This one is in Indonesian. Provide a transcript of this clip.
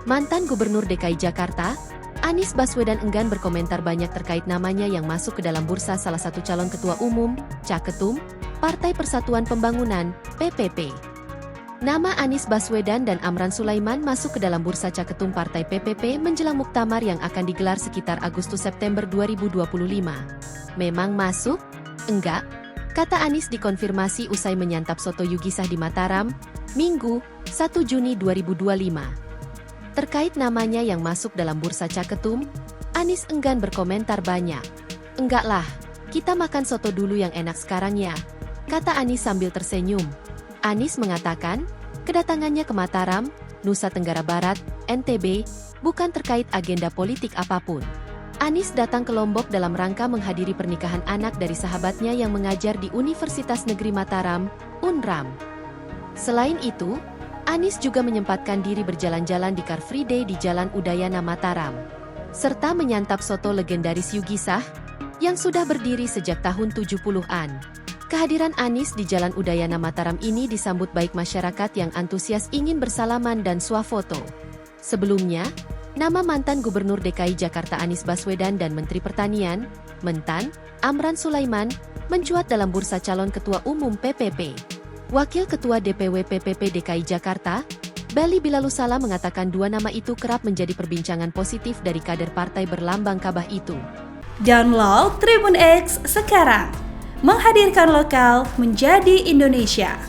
Mantan Gubernur DKI Jakarta, Anies Baswedan enggan berkomentar banyak terkait namanya yang masuk ke dalam bursa salah satu calon ketua umum, Caketum, Partai Persatuan Pembangunan, PPP. Nama Anies Baswedan dan Amran Sulaiman masuk ke dalam bursa Caketum Partai PPP menjelang muktamar yang akan digelar sekitar Agustus-September 2025. Memang masuk? Enggak, kata Anies dikonfirmasi usai menyantap soto Yugisah di Mataram, Minggu, 1 Juni 2025. Terkait namanya yang masuk dalam bursa Caketum, Anies enggan berkomentar banyak. Enggak lah, kita makan soto dulu yang enak sekarang ya, kata Anies sambil tersenyum. Anies mengatakan, kedatangannya ke Mataram, Nusa Tenggara Barat, NTB, bukan terkait agenda politik apapun. Anies datang ke Lombok dalam rangka menghadiri pernikahan anak dari sahabatnya yang mengajar di Universitas Negeri Mataram, UNRAM. Selain itu, Anies juga menyempatkan diri berjalan-jalan di Car Free Day di Jalan Udayana Mataram, serta menyantap soto legendaris Yugisah, yang sudah berdiri sejak tahun 70-an. Kehadiran Anies di Jalan Udayana Mataram ini disambut baik masyarakat yang antusias ingin bersalaman dan swafoto. Sebelumnya, nama mantan Gubernur DKI Jakarta Anies Baswedan dan Menteri Pertanian, Mentan, Amran Sulaiman, mencuat dalam bursa calon Ketua Umum PPP. Wakil Ketua DPW PPP DKI Jakarta, Bali Bilalusala mengatakan dua nama itu kerap menjadi perbincangan positif dari kader partai berlambang Kabah itu. Download Tribun X sekarang, menghadirkan lokal menjadi Indonesia.